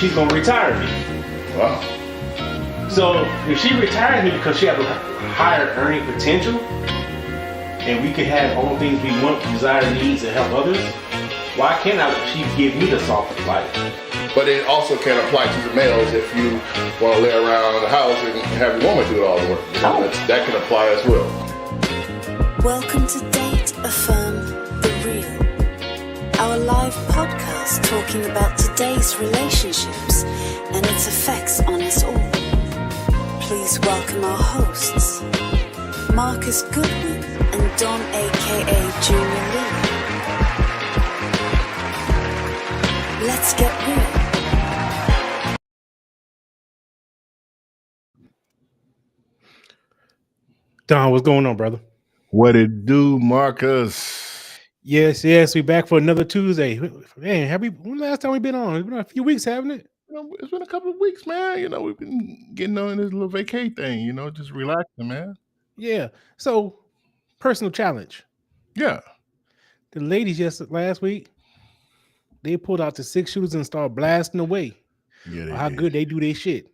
she's gonna retire me. Wow. So if she retires me because she has a higher earning potential, and we can have all things we want, desire, needs, and help others, why can't she give me the soft life? But it also can apply to the males if you want to lay around the house and have your woman do all the work. You know, that can apply as well. Welcome to Date, Affirm, The Real. Our live podcast talking about today's relationships and its effects on us all. Please welcome our hosts, Marcus Goodwin and Don aka Junior Lily. Let's get real. Don, what's going on, brother? What it do, Marcus? Yes, we back for another Tuesday. Man, when last time we been on? It's been a few weeks, haven't it? You know, it's been a couple of weeks, man. You know, we've been getting on this little vacay thing, you know, just relaxing, man. Yeah. So, personal challenge. Yeah. The ladies last week, they pulled out the 6 shooters and started blasting away. Yeah, how good they do their shit.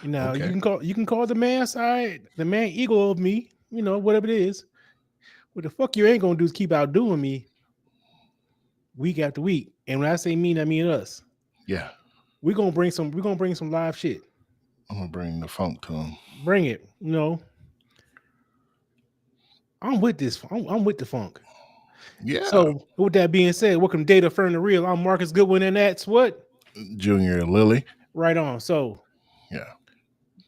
You know, Okay. you can call the man side, the man ego of me, you know, whatever it is. What the fuck you ain't gonna do is keep outdoing me week after week. And when I say mean, I mean us. Yeah. We're gonna bring some live shit. I'm gonna bring the funk to him. Bring it, you know. I'm with this. I'm with the funk. Yeah. So with that being said, welcome to Date, Affirm, The Real. I'm Marcus Goodwin, and that's what? Junior Lily. Right on. So yeah.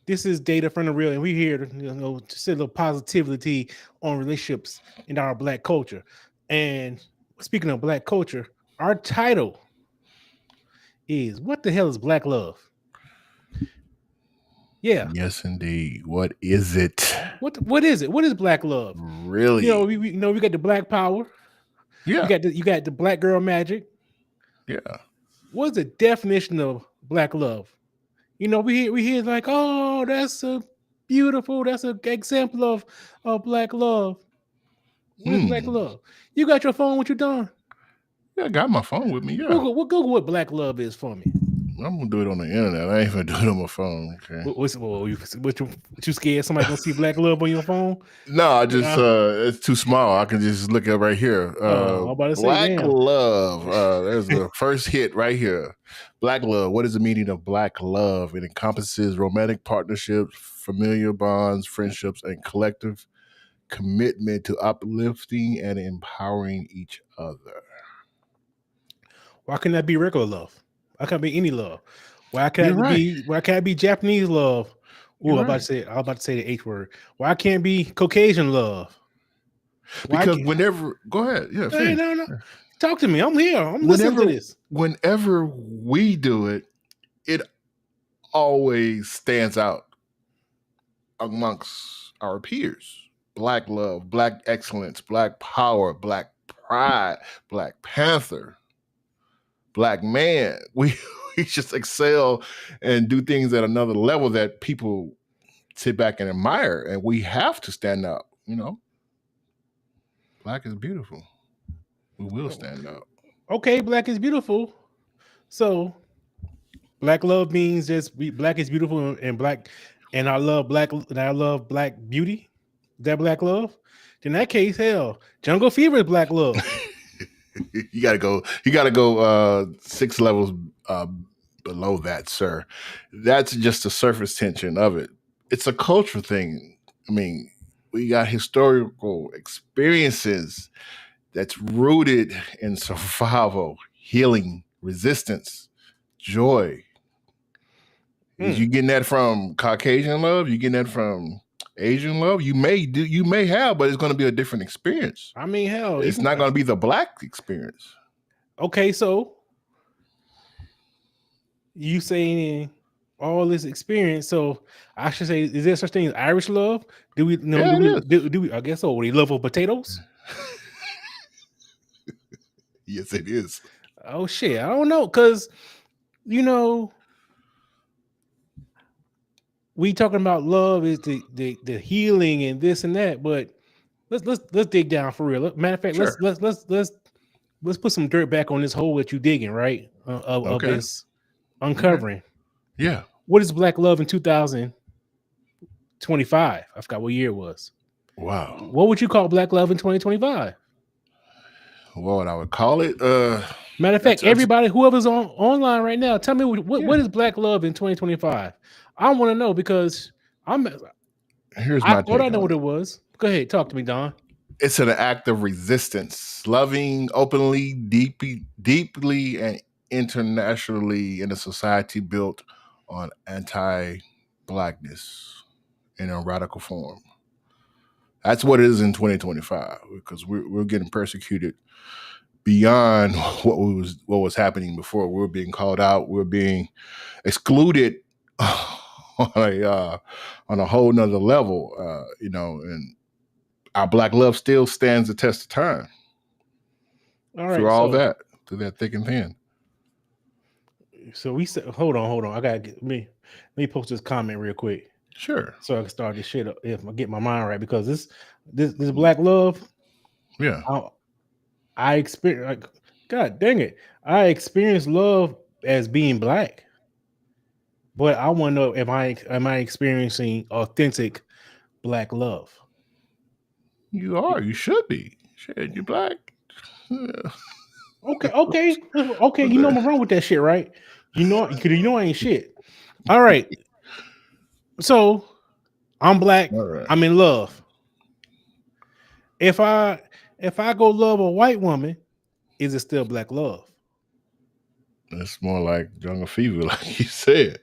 This is Date, Affirm, The Real, and we're here to set a little positivity on relationships in our Black culture. And speaking of Black culture, our title is "What the hell is Black love?" Yeah. Yes, indeed. What is it? What is it? What is Black love? Really? We got the Black power. Yeah. You got the Black girl magic. Yeah. What's the definition of Black love? You know, we hear like, oh, that's an example of Black love. What is Black love? You got your phone with you, Don? Yeah, I got my phone with me. Yeah. Google what Black love is for me. I'm gonna do it on the internet. I ain't gonna do it on my phone. Okay. What you scared somebody gonna see Black love on your phone? No, I just it's too small. I can just look up right here. I'm about to say, Black love. There's the first hit right here. Black love. What is the meaning of Black love? It encompasses romantic partnerships, familiar bonds, friendships, and collective commitment to uplifting and empowering each other. Why can't that be regular love? Why can't it be any love? Why can't it be Japanese love? I'm about to say the H word. Why can't it be Caucasian love? Because whenever, go ahead. Yeah. Hey, no. Talk to me. I'm here. I'm listening to this. Whenever we do it, it always stands out amongst our peers. Black love, Black excellence, Black power, Black pride, Black Panther, Black man. We just excel and do things at another level that people sit back and admire, and we have to stand out. You know, Black is beautiful. We will stand out. Okay, Black is beautiful. So, Black love means just Black is beautiful and Black, and I love Black beauty. Is that Black love? In that case, hell, Jungle Fever is Black love. You gotta go 6 levels below that, sir. That's just the surface tension of it. It's a culture thing. I mean, we got historical experiences that's rooted in survival, healing, resistance, joy. You getting that from Caucasian love? You getting that from Asian love? You may have, but it's going to be a different experience. I mean, hell, it's not going to be the Black experience. Okay, so you saying all this experience, so I should say, is there such thing as Irish love? Do we know? Yeah, do we? I guess so. They love for potatoes. Yes, it is. Oh shit, I don't know, because we talking about love is the healing and this and that, but let's dig down for real. Matter of fact, sure. let's let's put some dirt back on this hole that you digging, right? Of Okay. this uncovering. Yeah. What is black love in 2025? I forgot what year it was. Wow. What would you call black love in 2025? What I would call it? Matter of fact, everybody, whoever's online right now, tell me what is black love in 2025? I want to know because I thought I know what it was. Go ahead, talk to me, Don. It's an act of resistance, loving openly, deeply, and internationally in a society built on anti-blackness in a radical form. That's what it is in 2025 because we're getting persecuted beyond what was happening before. We're being called out. We're being excluded on a whole nother level, and our black love still stands the test of time. All right, through that thick and thin. So we said, hold on. I gotta let me post this comment real quick. Sure. So I can start this shit up if I get my mind right because this black love. Yeah. I experience. Like, God dang it! I experience love as being black, but I want to know am I experiencing authentic black love? You are. You should be. Shit, you're black. Yeah. Okay. You know I'm wrong with that shit, right? You know I ain't shit. All right. So I'm black. Right. I'm in love. If I go love a white woman, is it still black love? It's more like jungle fever, like you said.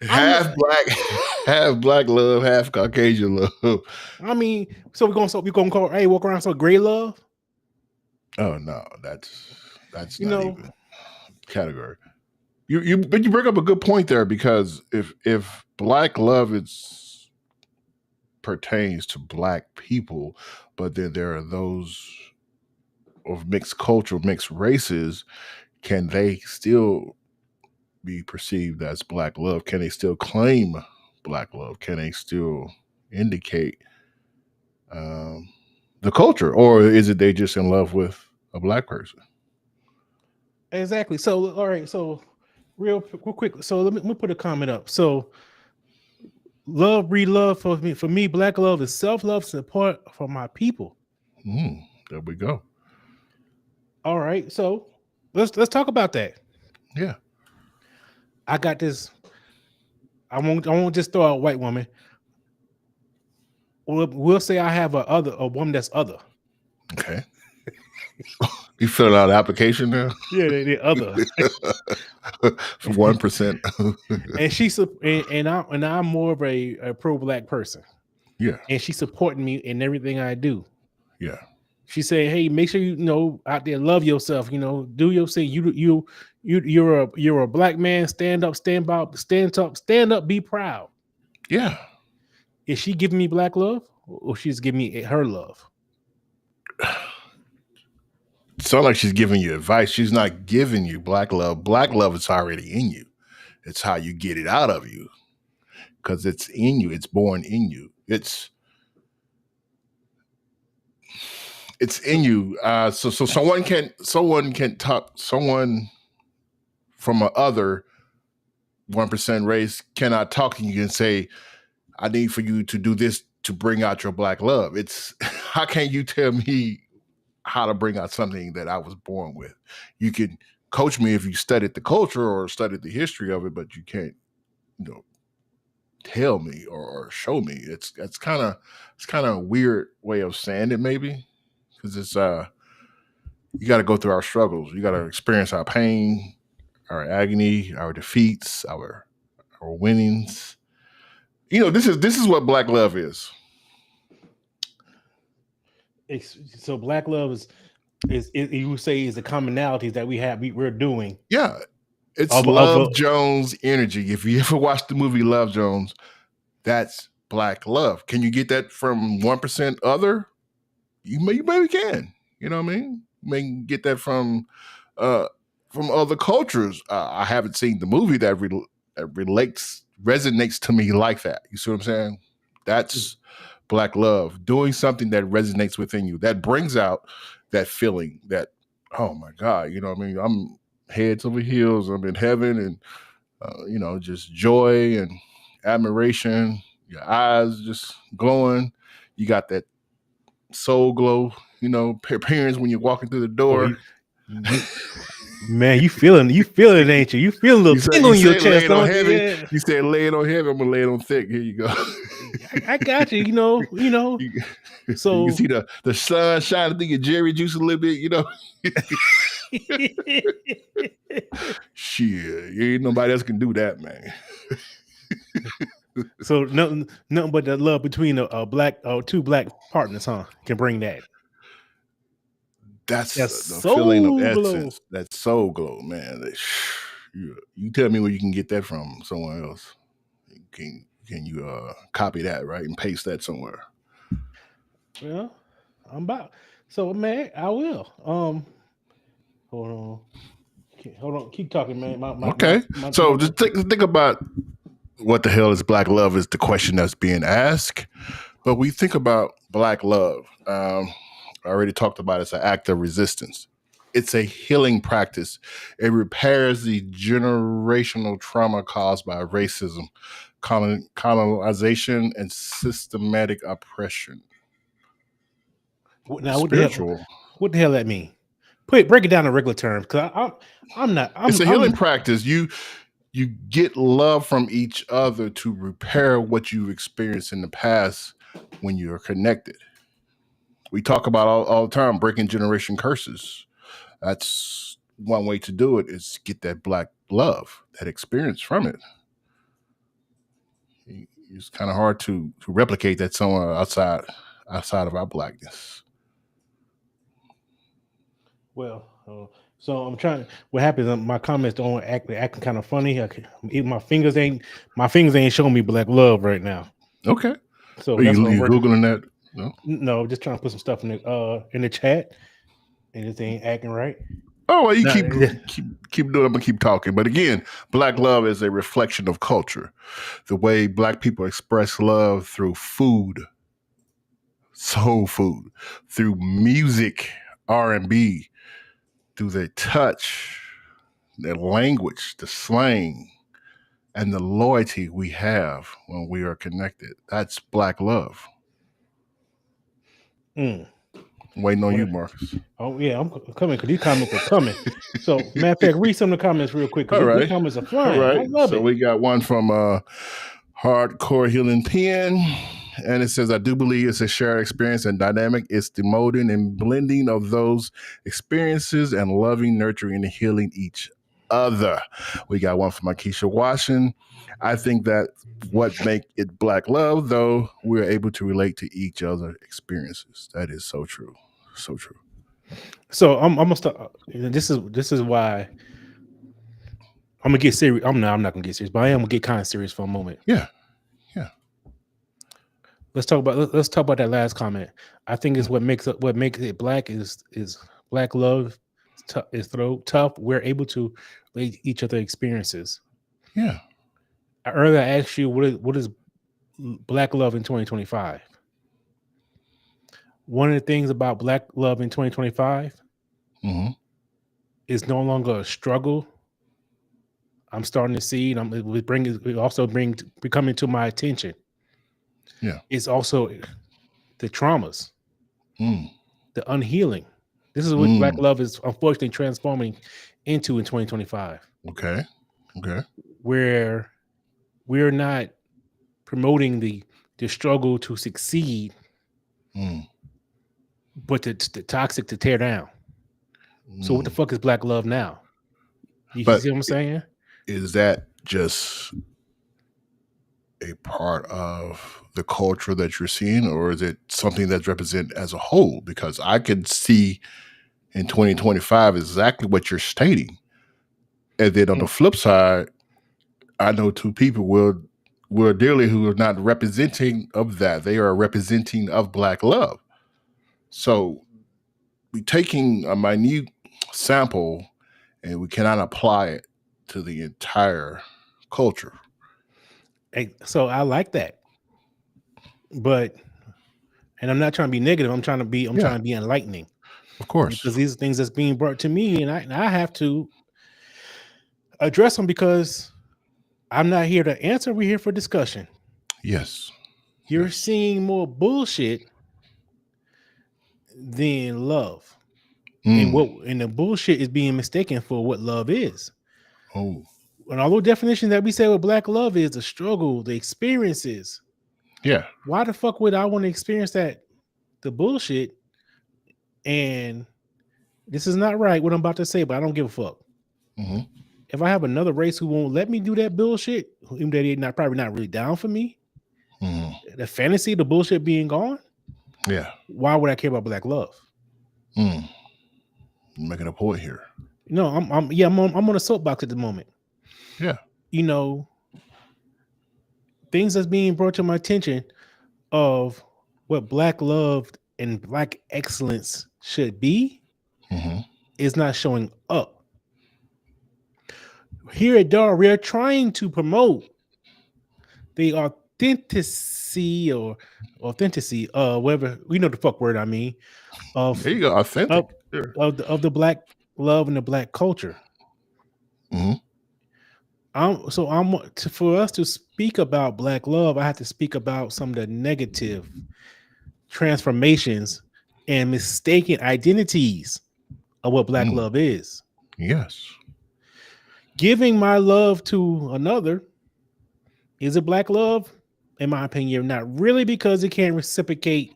half black love, half Caucasian love. I mean, so we're gonna call walk around so gray love? Oh no, that's not even category. But you bring up a good point there because if black love pertains to black people, but then there are those of mixed culture, mixed races, can they still be perceived as black love? Can they still claim black love? Can they still indicate the culture, or is it they just in love with a black person? Exactly. So all right. So real quick. So let me put a comment up. So love breed love for me. For me, black love is self-love, support for my people. There we go. All right. So let's talk about that. Yeah. I got this. I won't just throw out white woman. We'll say I have a woman that's other. Okay. You filled out an application now? Yeah, the other. For 1%. And I'm more of a pro-black person. Yeah. And she's supporting me in everything I do. Yeah. She said, "Hey, make sure you out there love yourself. Do your thing. You're a black man. Stand up, stand up. Be proud." Yeah. Is she giving me black love, or she's giving me her love? It sounds like she's giving you advice. She's not giving you black love. Black love is already in you. It's how you get it out of you, because it's in you. It's born in you. It's in you. So someone can talk. Someone from a other 1% race cannot talk to you and say, "I need for you to do this to bring out your black love." It's how can you tell me how to bring out something that I was born with? You can coach me if you studied the culture or studied the history of it, but you can't, tell me or show me. It's kind of a weird way of saying it, maybe, because it's you got to go through our struggles. You got to experience our pain, our agony, our defeats, our winnings. This is what black love is. So black love is you would say is the commonalities that we have. We're doing. Yeah, it's Love Jones energy. If you ever watched the movie Love Jones, that's black love. Can you get that from 1% other? You maybe can. You know what I mean? You may get that from other cultures. I haven't seen the movie that resonates to me like that. You see what I'm saying? That's black love, doing something that resonates within you, that brings out that feeling that, oh my God, you know what I mean? I'm heads over heels. I'm in heaven, and, just joy and admiration. Your eyes just glowing. You got that soul glow, appearance when you're walking through the Oh, door. you man, you feeling it, ain't you? You feel a little tingle in your chest, lay it on don't you? heavy. Yeah. You said lay it on heavy. I'm gonna lay it on thick. Here you go. I got you. You know. You So can see the sun shining through your Jerry juice a little bit. Shit, ain't nobody else can do that, man. so nothing but the love between two black partners, huh? Can bring that. That's That's the feeling of soul glow. essence. That soul glow, man. You tell me where you can get that from somewhere else. Can you copy that, right, and paste that somewhere? Well, I'm about. So, man, I will. Hold on. Keep talking, man. Okay. So just think about what the hell is black love is the question that's being asked. But we think about black love. I already talked about it's an act of resistance. It's a healing practice. It repairs the generational trauma caused by racism, colonization, and systematic oppression. now, Spiritual. what the hell that mean? Break it down in regular terms, because It's a healing practice. You get love from each other to repair what you've experienced in the past when you're connected. We talk about all the time breaking generation curses. That's one way to do it, is get that black love, that experience from it. It's kind of hard to replicate that somewhere outside of our blackness. Well, so I'm trying. What happens? My comments don't acting kind of funny. My fingers ain't showing me black love right now. Okay. So Are that's you what I'm googling that? No, just trying to put some stuff in the chat, and it ain't acting right. Oh, well, you keep doing it. I'm gonna keep talking. But again, black love is a reflection of culture. The way black people express love through food, soul food, through music, R&B, through their touch, their language, the slang, and the loyalty we have when we are connected. That's black love. Waiting on you, Marcus. Oh yeah, I'm coming because these comments are coming. So matter of fact, read some of the comments real quick because these comments are flying. All right. I love it. We got one from Hardcore Healing Pen, and it says, I do believe it's a shared experience and dynamic. It's the molding and blending of those experiences and loving, nurturing, and healing each other. We got one from Akeisha Washington. I think that what make it black love, though, we're able to relate to each other's experiences. That is so true. So true. So I'm gonna start. This is why I'm gonna get serious. I'm not gonna get serious, but I am gonna get kind of serious for a moment. Yeah. Let's talk about that last comment. I think it's what makes it black is black love is tough. We're able to relate each other experiences. Yeah. Earlier I asked you what is black love in 2025. One of the things about black love in 2025 is no longer a struggle. I'm starting to see, and it also becoming to my attention. Yeah, it's also the traumas, the unhealing. This is what black love is unfortunately transforming into in 2025. Okay. Where we're not promoting the struggle to succeed, but the toxic to tear down. So what the fuck is black love now? You see what I'm saying? Is that just a part of the culture that you're seeing, or is it something that's represented as a whole? Because I could see in 2025 exactly what you're stating. And then on the flip side, I know two people will dearly who are not representing of that. They are representing of black love. So we're taking a minute sample and we cannot apply it to the entire culture. So I like that. But, and I'm not trying to be negative. I'm trying to be enlightening. Of course. because these are things that's being brought to me, and I have to address them because I'm not here to answer. We're here for discussion. Yes. You're Yes. seeing more bullshit than love, and Mm. the bullshit is being mistaken for what love is. Oh, And although definition that we say what black love is, the struggle, the experiences. yeah. Why the fuck would I want to experience that? The bullshit. And this is not right what I'm about to say, but I don't give a fuck. Hmm. If I have another race who won't let me do that bullshit, even though they're not probably not really down for me, Hmm. the fantasy, the bullshit being gone, Yeah. why would I care about black love? Mm. You're making a point here. No, I'm on a soapbox at the moment. Yeah. You know, things that's being brought to my attention of what black love and black excellence should be Hmm. is not showing up. Here at DAR, we are trying to promote the authenticity, whatever we know the fuck word I mean, of There you go. Authentic. Sure. of the black love and the black culture. Hmm. For us to speak about black love, I have to speak about some of the negative transformations and mistaken identities of what black love is. Yes. Giving my love to another is it black love? In my opinion, not really, because it can't reciprocate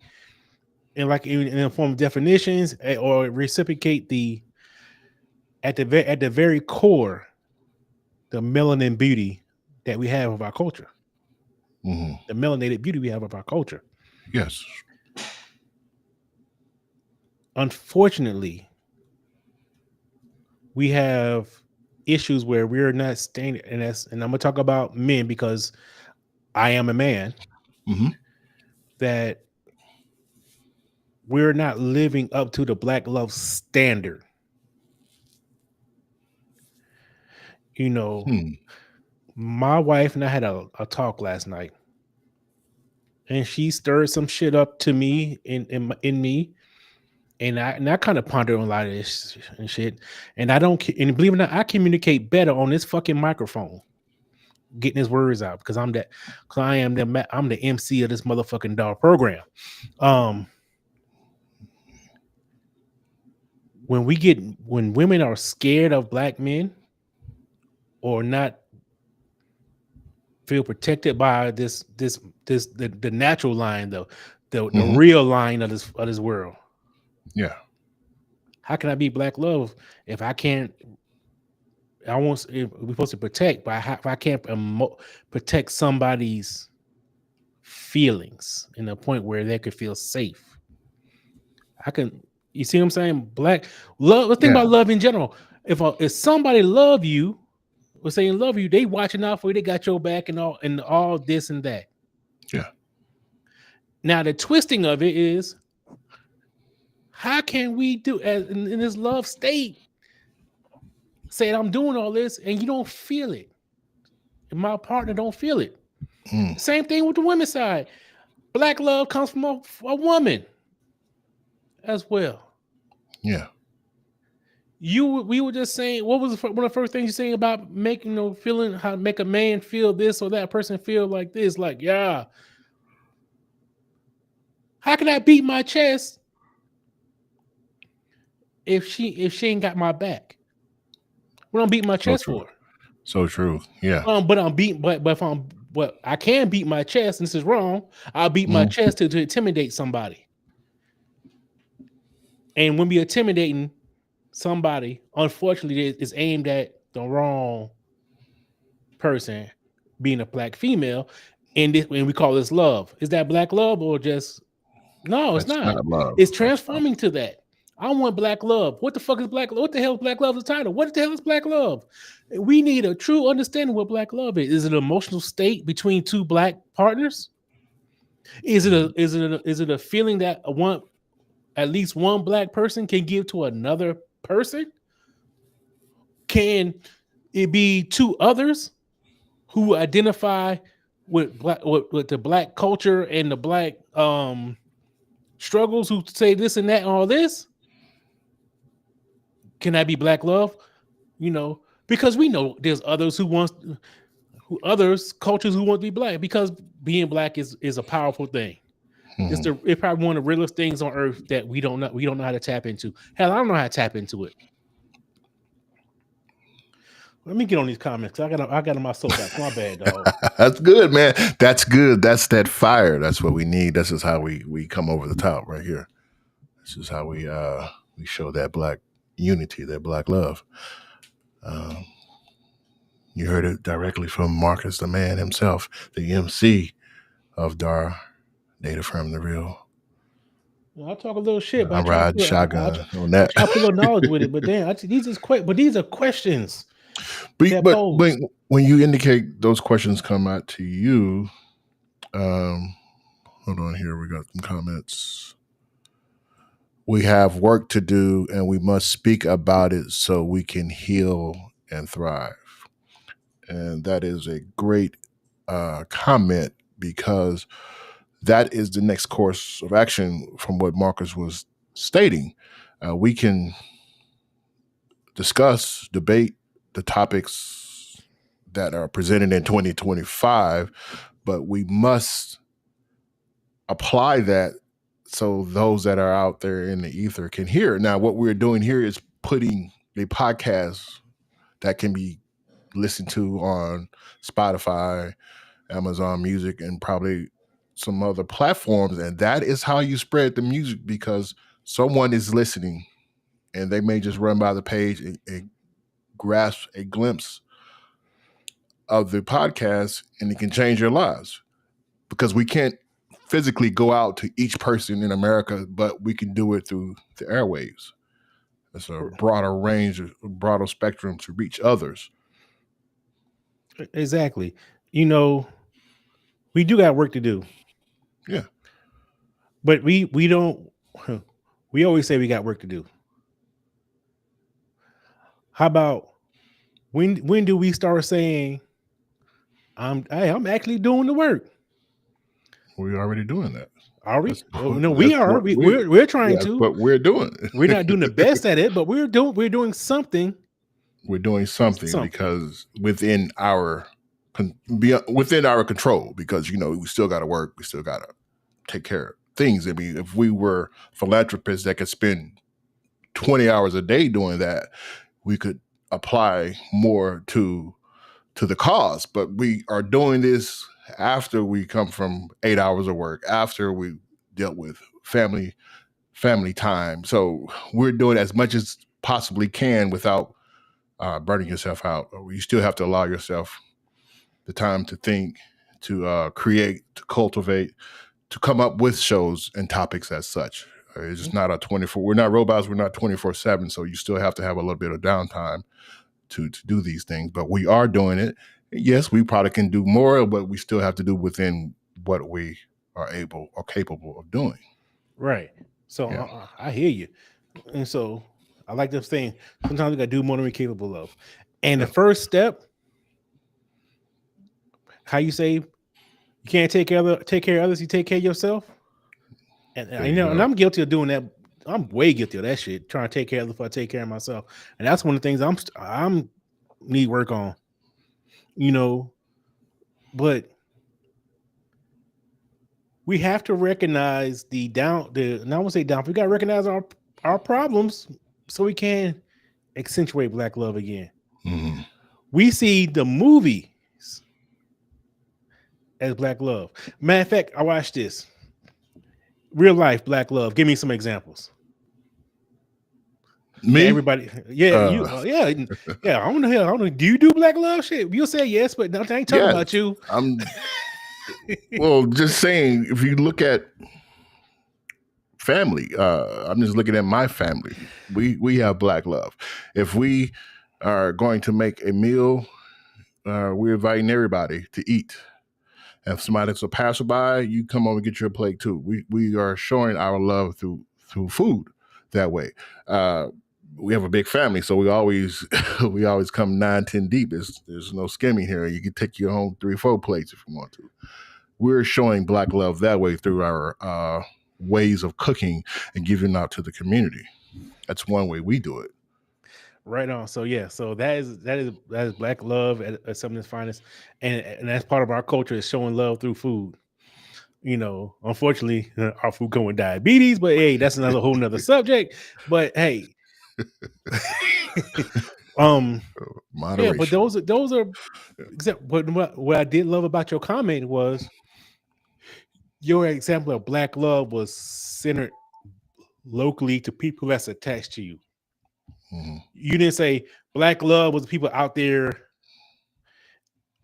in the form of definitions or reciprocate at the very core the melanin beauty that we have of our culture. Hmm. The melanated beauty we have of our culture. Yes. Unfortunately, we have issues where we're not staying, and I'm gonna talk about men because I am a man, Hmm. that we're not living up to the black love standard. You know, my wife and I had a talk last night, and she stirred some shit up to me in me, and I kind of ponder on a lot of this and shit. And and believe it or not, I communicate better on this fucking microphone, getting his words out, because I'm the MC of this motherfucking dog program. When women are scared of black men or not feel protected by the natural line, though, the real line of this world. Yeah. How can I be black love if I can't? We're supposed to protect, but if I can't protect somebody's feelings in a point where they could feel safe. I can. You see what I'm saying? Black love. Let's think about love in general. If somebody love you, or saying love you, they watching out for you. They got your back and all this and that. Yeah. Now the twisting of it is, how can we do in this love state? Saying I'm doing all this and you don't feel it, and my partner don't feel it. Same thing with the women's side. Black love comes from a woman as well. Yeah. We were just saying, what was one of the first things you saying about making feeling, how to make a man feel this or that person feel like this? Like, yeah, how can I beat my chest if she ain't got my back? What I'm beating my chest for? So true. Yeah. But I can beat my chest, and this is wrong. I'll beat my chest to intimidate somebody. And when we intimidating somebody, unfortunately, it's aimed at the wrong person, being a black female, and we call this love. Is that black love or just no? It's not. Love. It's transforming to that. I want black love. What the fuck is black love? What the hell is black love? The title. What the hell is black love? We need a true understanding what black love is. Is it an emotional state between two black partners? Is it a feeling that at least one black person can give to another person? Can it be two others who identify with the black culture and the black struggles, who say this and that and all this? can that be black love? You know, because we know there's others who others cultures who want to be black, because being black is a powerful thing. It's probably one of the realest things on earth that we don't know how to tap into. Hell, I don't know how to tap into it. Let me get on these comments. I got on my soapbox. My bad, dog. That's good, man. That's good. That's that fire. That's what we need. This is how we come over the top right here. This is how we show that black unity, that black love. You heard it directly from Marcus, the man himself, the MC of DAR, Data Affirm the Real. I talk a little shit, but I'm riding shotgun on that. I put a little knowledge with it, but damn, these are questions. But when you indicate those questions come out to you, hold on here, we got some comments. We have work to do, and we must speak about it so we can heal and thrive. And that is a great comment, because that is the next course of action from what Marcus was stating. We can discuss, debate the topics that are presented in 2025, but we must apply that so those that are out there in the ether can hear it. Now, what we're doing here is putting a podcast that can be listened to on Spotify, Amazon Music, and probably some other platforms. And that is how you spread the music, because someone is listening and they may just run by the page and grasp a glimpse of the podcast, and it can change their lives, because we can't physically go out to each person in America, but we can do it through the airwaves. It's a broader range, a broader spectrum to reach others. Exactly. You know, we do got work to do. Yeah. But we don't, we always say we got work to do. How about when do we start saying, I'm actually doing the work? We're already doing that. Are we? No, we are. We're trying to. But we're doing it. We're not doing the best at it, but we're doing something. We're doing something because within our control, because we still got to work, we still got to take care of things. I mean, if we were philanthropists that could spend 20 hours a day doing that, we could apply more to the cause. But we are doing this after we come from 8 hours of work, after we dealt with family time. So we're doing as much as possibly can without burning yourself out. You still have to allow yourself the time to think, to create, to cultivate, to come up with shows and topics as such. It's just not we're not robots, we're not 24/7. So you still have to have a little bit of downtime to do these things, but we are doing it. Yes, we probably can do more, but we still have to do within what we are able or capable of doing. Right. So yeah. I hear you. And so I like this saying, sometimes we got to do more than we're capable of. And the first step, how you say, you can't take care of others, you take care of yourself. And and I'm guilty of doing that. I'm way guilty of that shit, trying to take care of others before I take care of myself. And that's one of the things I'm need work on. But we have to recognize I won't say down. We got to recognize our problems so we can accentuate black love again. Mm-hmm. We see the movies as black love. Matter of fact, I watched this real life black love. Give me some examples. Me? Everybody, yeah. I don't know. Do you do black love shit? You'll say yes, but I ain't talking about you. Well, just saying, if you look at family, I'm just looking at my family. We have black love. If we are going to make a meal, we're inviting everybody to eat. If somebody's a passerby, you come over and get your plate too. We are showing our love through food that way. We have a big family, so we always come 9-10 deep. There's no skimming here. You can take your home 3-4 plates if you want to. We're showing black love that way through our ways of cooking and giving out to the community. That's one way we do it. Right on. So yeah, so that is black love at some of its finest, and that's part of our culture is showing love through food. Unfortunately, our food come with diabetes, but hey, that's another whole nother subject. But hey, um, yeah, but Moderation. those are except. But what I did love about your comment was your example of black love was centered locally to people that's attached to you. Mhm. You didn't say black love was people out there.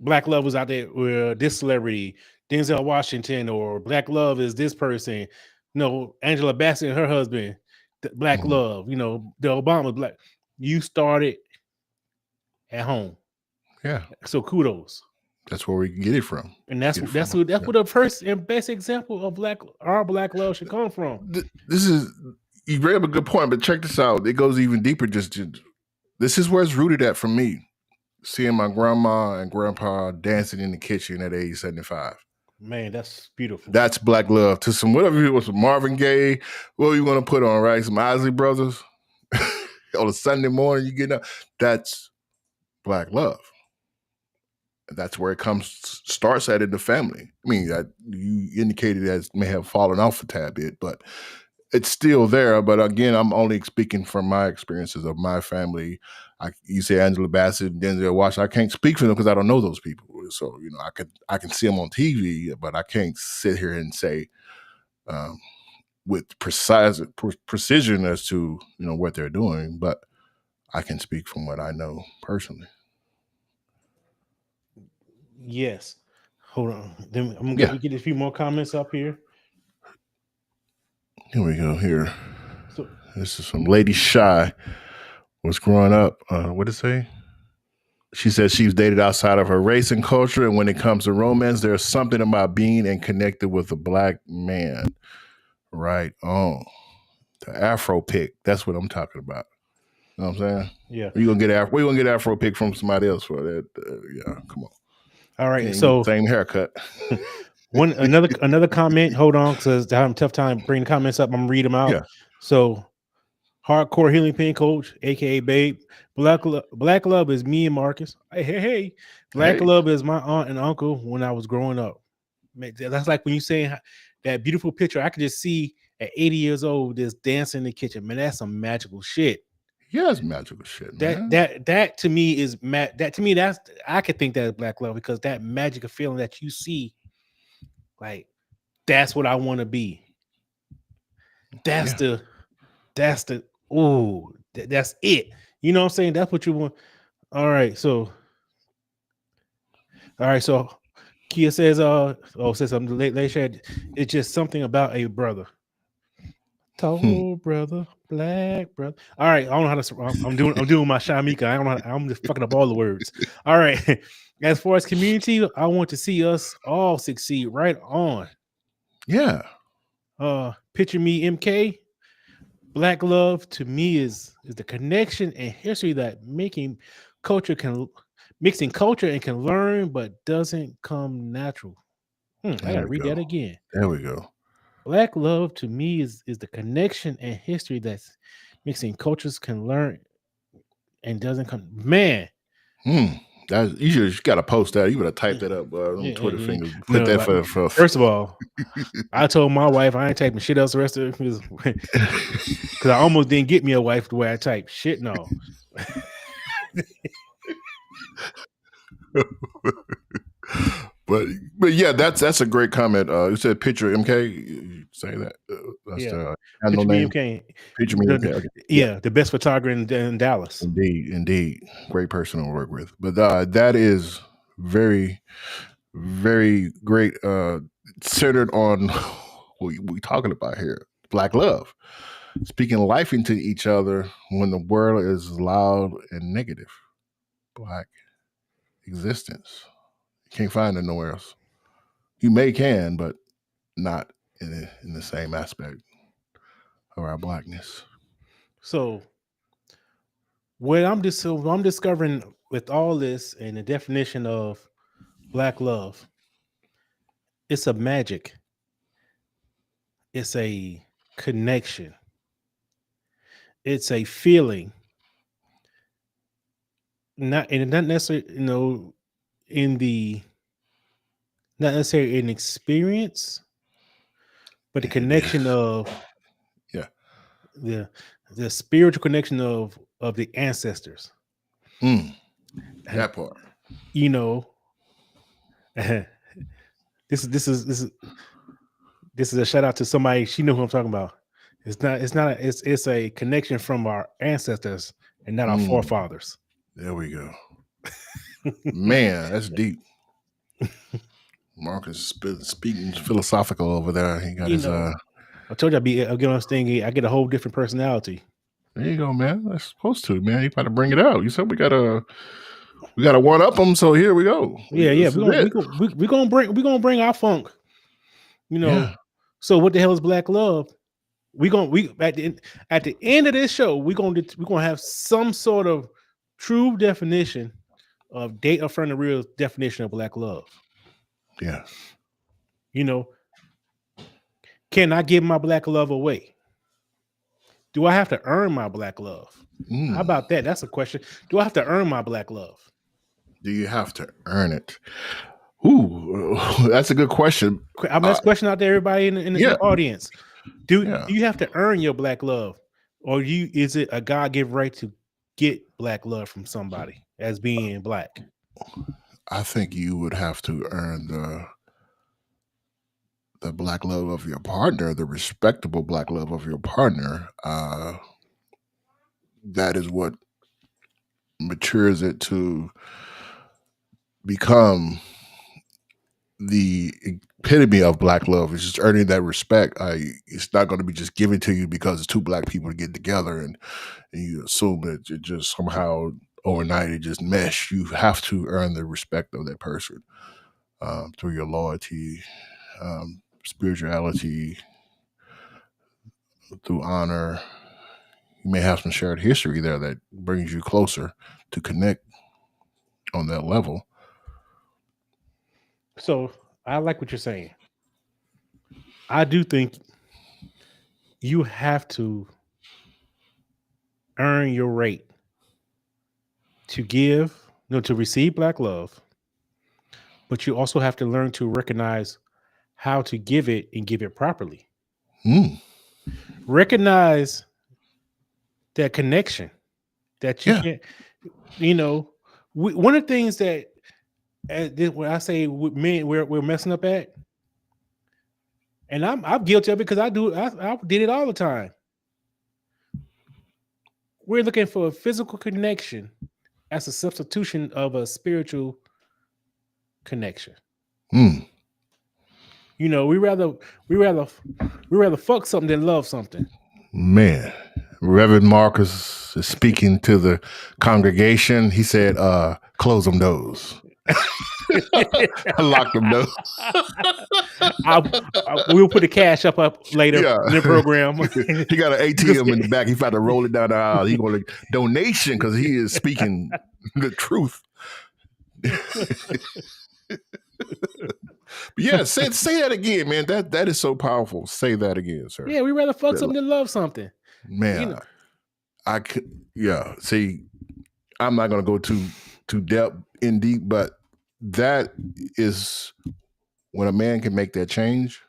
Black love was out there with this celebrity, Denzel Washington, or black love is this person. No, Angela Bassett and her husband, black Mhm. love. The Obama black. You started at home, Yeah, so kudos. that's where we can get it from. And that's Get it that's from. what that's Yeah. what the first and best example of our black love should come from. This is you bring up a good point, but check this out. It goes even deeper. This is where it's rooted at for me. Seeing my grandma and grandpa dancing in the kitchen at age 75. Man, that's beautiful. That's black love. To some whatever it was, Marvin Gaye. What are you gonna put on, right? Some Isley Brothers on a Sunday morning. You get up. That's black love. That's where it starts at in the family. I mean, you indicated that it may have fallen off a tad bit, but it's still there. But again, I'm only speaking from my experiences of my family. You say Angela Bassett, Denzel Washington. I can't speak for them because I don't know those people. So I can see them on TV, but I can't sit here and say um, with precision as to what they're doing. But I can speak from what I know personally. Yes. Hold on. Then I'm Yeah, gonna get a few more comments up here. here we go. Here, So this is from Lady Shy. Was growing up. What did it say? She said she's dated outside of her race and culture, and when it comes to romance, there's something about being and connected with a black man. Right on. The Afro pick. That's what I'm talking about. You know what I'm saying? yeah. Or you gonna get Afro? We gonna get Afro pick from somebody else for that? Yeah, come on. All right. Can't get So the same haircut. another comment. Hold on, because I have a tough time bringing comments up. I'm gonna read them out. Yeah. So, hardcore healing pain coach, aka Babe. Black love is me and Marcus. Hey. Black Hey. love is my aunt and uncle when I was growing up. Man, that's like when you saying that beautiful picture. I could just see at 80 years old this dancing in the kitchen. Man, that's some magical shit. Yeah, it's magical shit, That man. that to me is that to me that's I could think that is black love because that magical feeling that you see, like that's what I want to be. That's Yeah. that's the ooh, that's it. You know what I'm saying? That's what you want. All right, so Kia says, says something late. It's just something about a brother. Tall brother, black brother. All right, I don't know how to. I'm doing my Shamika. I don't know. I'm just fucking up all the words. All right. As far as community, I want to see us all succeed. Right on. Yeah. Picture me, MK. Black love to me is the connection and history that mixing culture and can learn, but doesn't come natural. I There gotta we read go. that again. There we go. Black love to me is the connection and history that's mixing cultures can learn and doesn't come. Man, You just got to post that. You better type that up on Twitter yeah. fingers. Put that Like, for first of all, I told my wife I ain't typing shit else the rest of it because I almost didn't get me a wife the way I type shit. No. but yeah, that's a great comment. You said picture MK. You say that. That's Yeah. the handle Picture me, name. MK. Picture me MK. Okay. Yeah, the best photographer in Dallas. Indeed. Great person to work with. But that is very, very great. Centered on what we talking about here. Black love. Speaking life into each other when the world is loud and negative. Black existence. You can't find it nowhere else. You can, but not in the same aspect of our blackness. So what I'm discovering with all this and the definition of black love, it's a magic. It's a connection. It's a feeling not necessarily, in the not necessarily an experience, but the connection of Yeah. the the spiritual connection of the ancestors. That part. You know, this is a shout out to somebody. She knew who I'm talking about. It's a connection from our ancestors and not our forefathers. There we go. Man, that's deep. Marcus speaking philosophical over there. He got his I told you I get on this thing. I get a whole different personality. There you go, man. That's supposed to, man. You got to bring it out. You said we gotta one up them. So here we go. Yeah. We're gonna bring our funk. Yeah. So what the hell is black love? We at the end of this show, we're gonna have some sort of true definition of date Affirm the real definition of black love. Yeah. Can I give my black love away? Do I have to earn my black love? How about that? That's a question. Do I have to earn my black love? Do you have to earn it? Ooh, that's a good question. I'm asking a question out there, everybody in the audience. Do you have to earn your black love, or is it a God-given right to get black love from somebody as being black? I think you would have to earn the black love of your partner, the respectable black love of your partner. That is what matures it to become the epitome of black love. It's just earning that respect. It's not going to be just given to you because it's two black people to get together and you assume that it just somehow overnight it just mesh. You have to earn the respect of that person through your loyalty, spirituality, through honor. You may have some shared history there that brings you closer to connect on that level. So I like what you're saying. I do think you have to earn your right to give, to receive black love, but you also have to learn to recognize how to give it and give it properly. Recognize that connection that you can't, one of the things that when I say with men we're messing up at, and I'm guilty of it because I did it all the time. We're looking for a physical connection as a substitution of a spiritual connection. We rather fuck something than love something. Man, Reverend Marcus is speaking to the congregation. He said, close them doors. Lock them doors. We'll put the cash up later in the program. He got an ATM in the back. He tried to roll it down the aisle. He going to donation because he is speaking the truth. Yeah, say that again, man. That is so powerful. Say that again, sir. Yeah, we rather fuck something than love something. Man, I could. Yeah, see, I'm not gonna go too in deep, but that is when a man can make that change.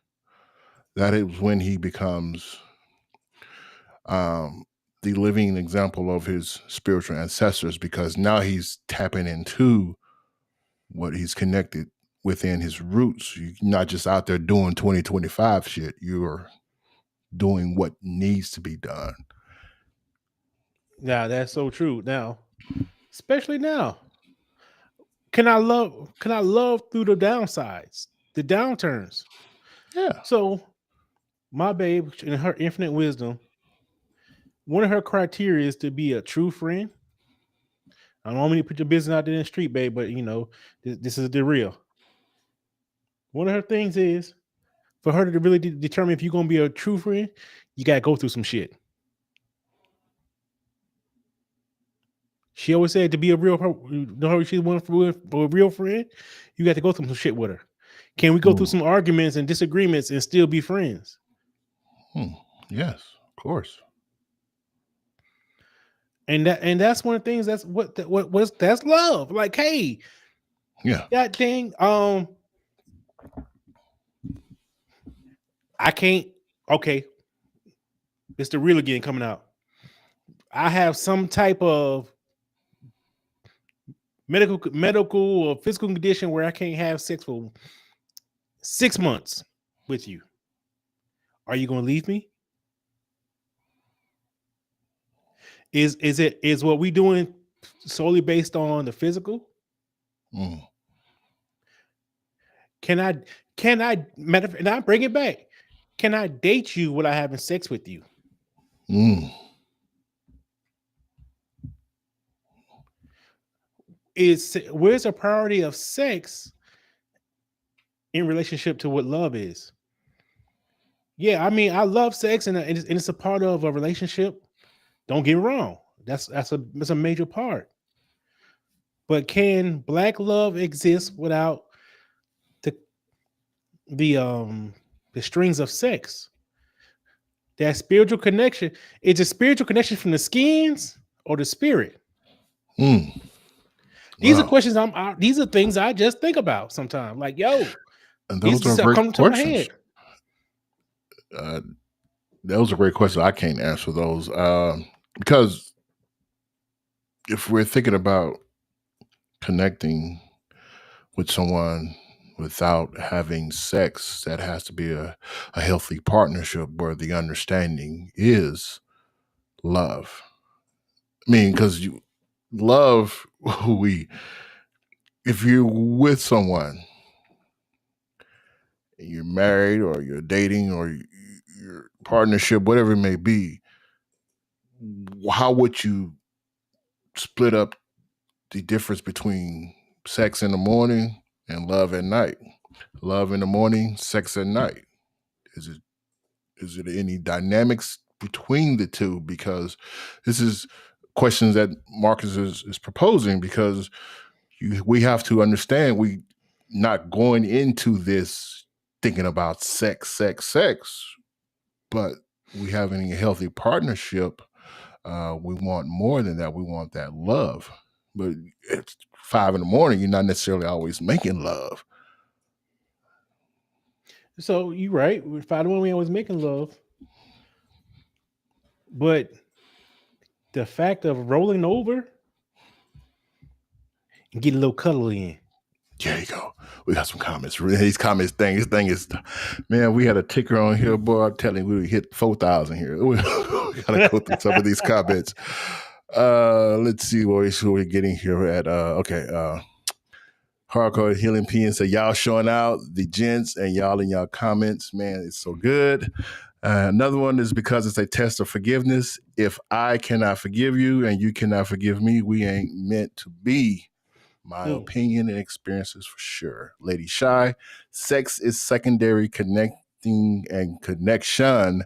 That is when he becomes the living example of his spiritual ancestors, because now he's tapping into what he's connected within his roots. You're not just out there doing 2025 shit. You're doing what needs to be done. Yeah, that's so true. Now, especially now, can I love through the downsides, the downturns? Yeah. So, my babe, in her infinite wisdom, one of her criteria is to be a true friend. I don't want me to put your business out there in the street, babe, but this is the real. One of her things is for her to really determine if you're going to be a true friend, you got to go through some shit. She always said to be a real, she's one for a real friend, you got to go through some shit with her. Can we go through some arguments and disagreements and still be friends? Yes, of course. And that's one of the things what was that's love. Like, hey, Yeah. that thing, I can't. Okay, it's the real again coming out. I have some type of medical or physical condition where I can't have sex for 6 months with you. Are you going to leave me? Is what we doing solely based on the physical? Mm. Can I matter and I bring it back? Can I date you without having sex with you? Mm. Where's the priority of sex in relationship to what love is? Yeah, I mean, I love sex and it's a part of a relationship. Don't get me wrong. That's a major part. But can black love exist without the the um the strings of sex? That spiritual connection, is a spiritual connection from the skins or the spirit? Mm. These are Wow. questions these are things I just think about sometimes. Like, yo, And these those are stuff great come to my questions. head. Uh, those are great questions. I can't answer those because if we're thinking about connecting with someone without having sex, that has to be a healthy partnership where the understanding is love. I mean, because you love we if you're with someone, you're married or you're dating or your partnership, whatever it may be, how would you split up the difference between sex in the morning and love at night? Love in the morning, sex at night. Is it any dynamics between the two? Because this is questions that Marcus is proposing because we have to understand we not going into this thinking about sex, but we having a healthy partnership. We want more than that. We want that love. But it's 5 in the morning. You're not necessarily always making love. So you're right. With 5 to 1, we always making love. But the fact of rolling over and getting a little cuddle in. There you go. We got some comments. These comments this thing is, man, we had a ticker on here, boy. I'm telling you, we hit 4,000 here. We gotta go through some of these comments. Let's see what we're getting here at. Hardcore Healing P and say, y'all showing out, the gents, and y'all in y'all comments. Man, it's so good. Another one is because it's a test of forgiveness. If I cannot forgive you and you cannot forgive me, we ain't meant to be. My opinion and experiences for sure. Lady Shy, sex is secondary. Connecting and connection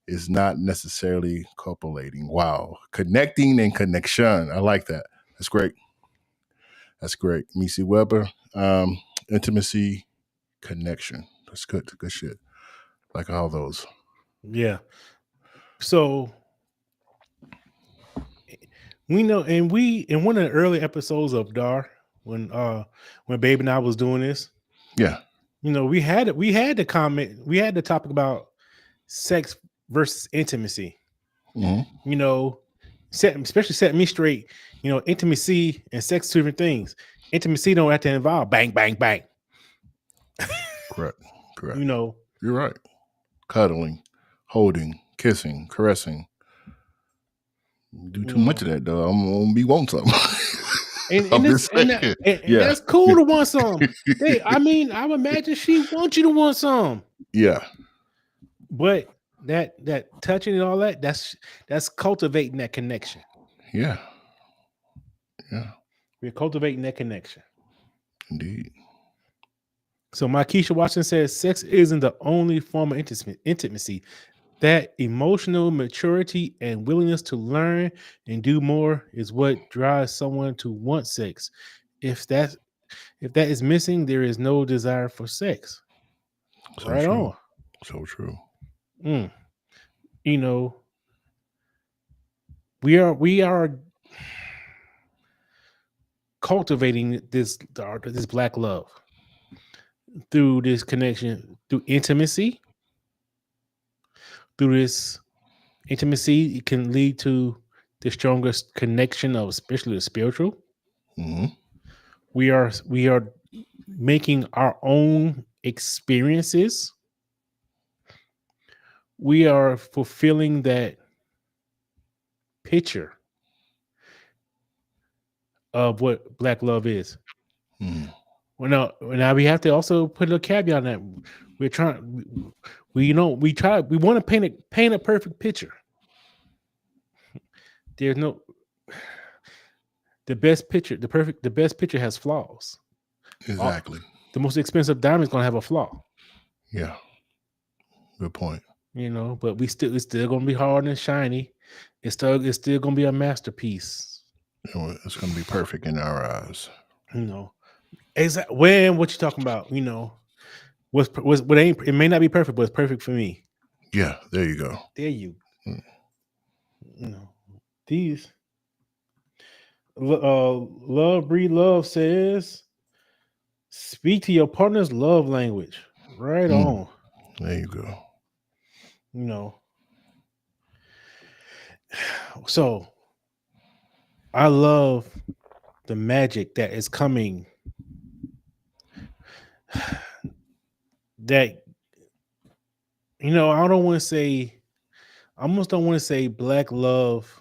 is not necessarily copulating. Wow. Connecting and connection. I like that. That's great. That's great. Missy Weber, intimacy, connection. That's good. Good shit. Like all those. Yeah. So we know, and we in one of the early episodes of Dar, when Babe and I was doing this, Yeah. we had the comment, we had the topic about sex versus intimacy. Mm-hmm. Especially set me straight. Intimacy and sex, 2 different things. Intimacy don't have to involve bang, bang, bang. Correct. You're right. Cuddling, holding, kissing, caressing. Do too much of that though. I'm gonna be wanting something. And that's cool to want some. I would imagine she wants you to want some. Yeah. But that touching and all that's cultivating that connection. Yeah. We're cultivating that connection. Indeed. So Keisha Watson says sex isn't the only form of intimacy. That emotional maturity and willingness to learn and do more is what drives someone to want sex. If that is missing, there is no desire for sex. So Right true. on. So true. Mm. we are cultivating this black love through this connection, through intimacy. Through this intimacy, it can lead to the strongest connection of especially the spiritual. Hmm. We are making our own experiences. We are fulfilling that picture of what black love is. Hmm. Now we have to also put a caveat on that. We're trying, we want to paint a perfect picture. There's no the best picture has flaws. Exactly. The most expensive diamond is gonna have a flaw. Yeah. Good point. But it's still gonna be hard and shiny. It's still gonna be a masterpiece. It's going to be perfect in our eyes. Exactly. What you talking about? What ain't, it may not be perfect, but it's perfect for me. Yeah. There you go. There you. Mm. These. Love breed love says, speak to your partner's love language. Right on. There you go. So I love the magic that is coming. That I don't want to say. I almost don't want to say black love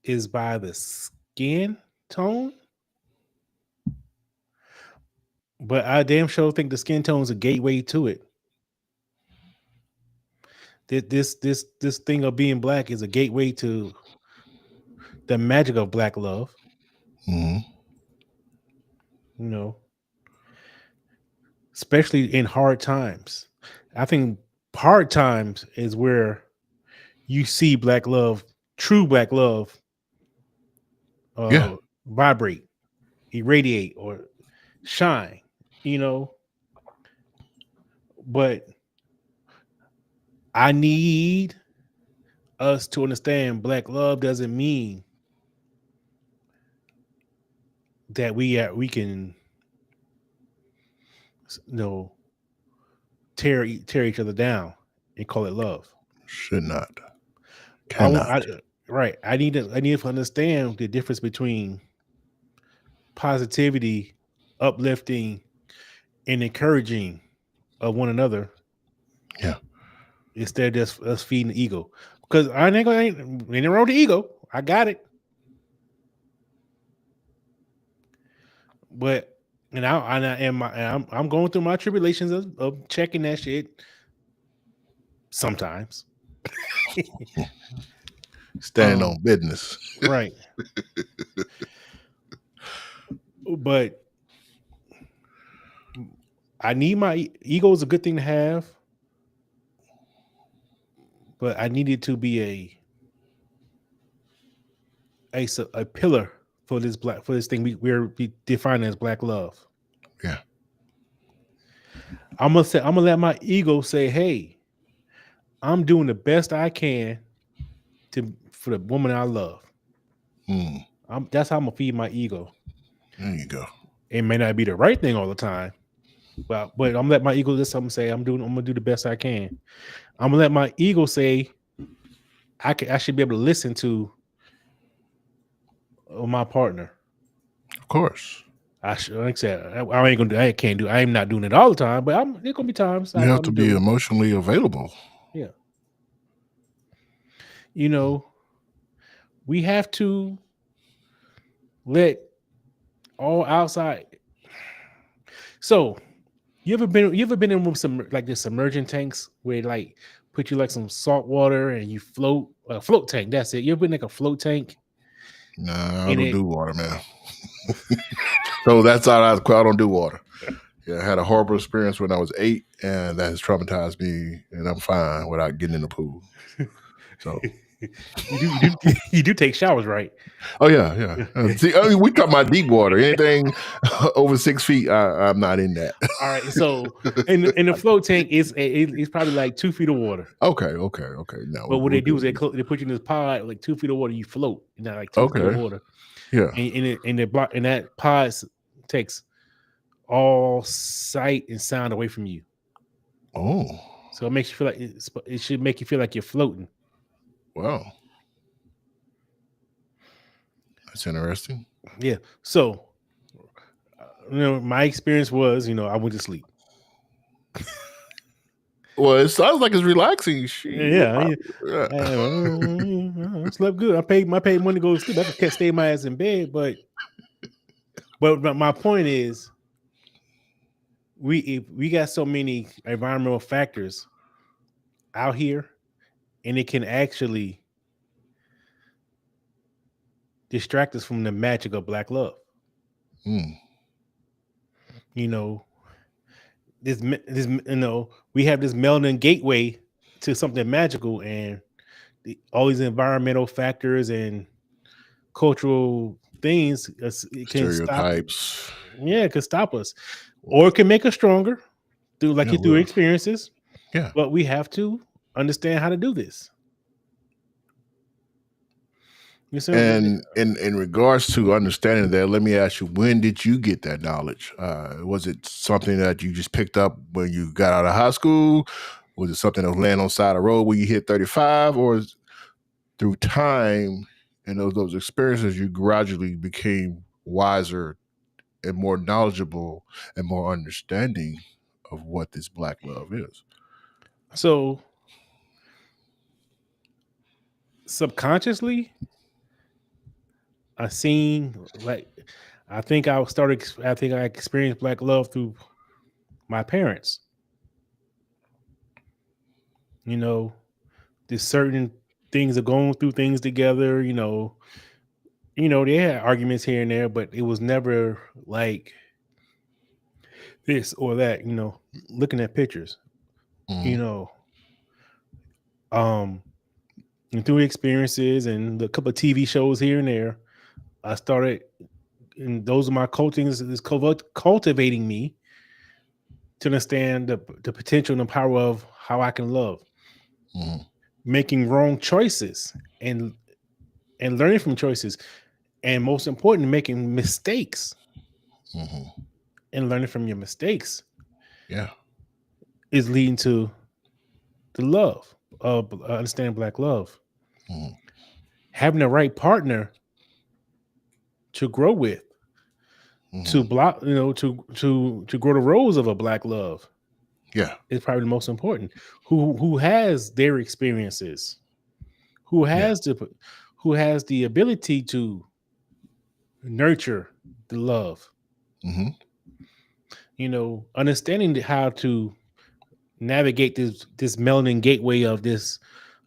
is by the skin tone, but I damn sure think the skin tone is a gateway to it. This thing of being black is a gateway to the magic of black love. Hmm. Especially in hard times. I think hard times is where you see black love, true black love, Yeah. vibrate, irradiate, or shine. But I need us to understand black love doesn't mean that we can tear each other down and call it love. Should not. I want Cannot. right. I need to understand the difference between positivity, uplifting, and encouraging of one another. Yeah. Instead of just us feeding the ego. Because I ain't wrong with the ego. I got it. But I'm going through my tribulations of checking that shit sometimes. Stand on business. Right. But I need my ego is a good thing to have. But I need it to be a pillar for this thing we're defining as black love. Yeah. I'm gonna let my ego say, hey, I'm doing the best I can for the woman I love. That's how I'm gonna feed my ego. There you go. It may not be the right thing all the time, but I'm gonna let my ego just something say I'm gonna do the best I can. I'm gonna let my ego say I should be able to listen to my partner. Of course. Like I said, I am not doing it all the time, but there's gonna be times you have to be emotionally available. Yeah. We have to let all outside. So you ever been in some like this submerging tanks where like put you like some salt water and you float a float tank? That's it. You ever been like a float tank? Nah, I don't do water, man. So that's all I don't do water. Yeah, I had a horrible experience when I was 8, and that has traumatized me, and I'm fine without getting in the pool. So you do you do take showers, right? Oh yeah. See, I mean, we talking about deep water. Anything over 6 feet, I'm not in that. All right. So in the float tank, it's probably like 2 feet of water. Okay. No, But what we're they do good. is they put you in this pod like 2 feet of water. You float, not like 2 feet of Okay. water, Yeah. and the block and that pod takes all sight and sound away from you. Oh, So it makes you feel like it should make you feel like you're floating. wow. That's interesting. Yeah. So my experience was, I went to sleep. Well, it sounds like it's relaxing. Yeah. I slept good. I paid money to go to sleep. I could stay my ass in bed, but my point is, we got so many environmental factors out here, and it can actually distract us from the magic of Black love. This we have this melanin gateway to something magical, and all these environmental factors and cultural things it can stop. Stereotypes. Yeah, it can stop us, or it can make us stronger through experiences. Yeah. But we have to understand how to do this. You see, And in regards to understanding that, let me ask you, when did you get that knowledge? Was it something that you just picked up when you got out of high school? Was it something that was laying on the side of the road when you hit 35? Or through time and those experiences, you gradually became wiser and more knowledgeable and more understanding of what this Black love is? So subconsciously, I think I experienced Black love through my parents. There's certain things are going through things together. They had arguments here and there, but it was never like this or that. Looking at pictures. Um, and through experiences and a couple of TV shows here and there, I started, and those are my coachings is cultivating me to understand the potential and the power of how I can love, making wrong choices and learning from choices, and most important, making mistakes and learning from your mistakes. Yeah, is leading to the love of understanding Black love. Having the right partner to grow with, to block, to grow the rose of a Black love. Yeah, is probably the most important. Who has their experiences, who has the ability to nurture the love. Understanding how to navigate this melanin gateway of this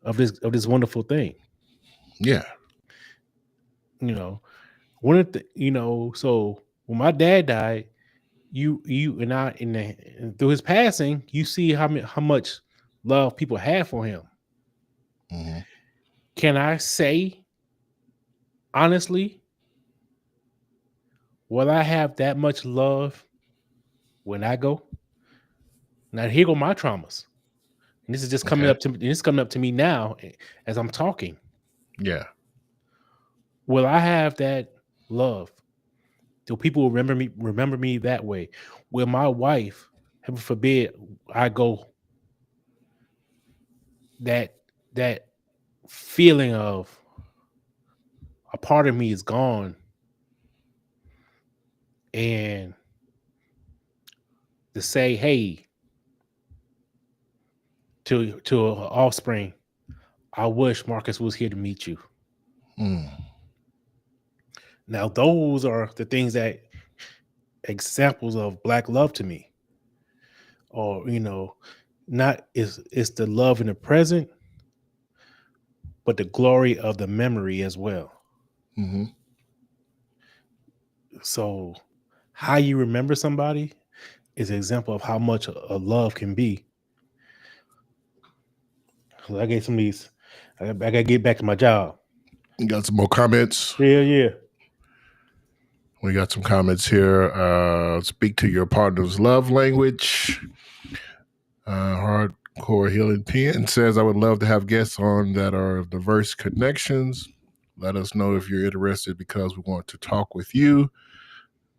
wonderful thing. Yeah. One of the, so when my dad died, you and I through his passing, you see how much love people have for him. Can I say honestly, will I have that much love when I go? Now here go my traumas, and this is just coming up to me. This is coming up to me now as I'm talking. Yeah. Will I have that love? Do people remember me that way? Will my wife, heaven forbid, I go, that feeling of a part of me is gone, and to say, hey, to an offspring, I wish Marcus was here to meet you. Now, those are the things that examples of Black love to me. Or, not it's the love in the present, but the glory of the memory as well. So how you remember somebody is an example of how much a love can be. So I gave some of these I gotta get back to my job. You got some more comments? Yeah. We got some comments here. Speak to your partner's love language. Hardcore Healing Pen says, I would love to have guests on that are of diverse connections. Let us know if you're interested because we want to talk with you.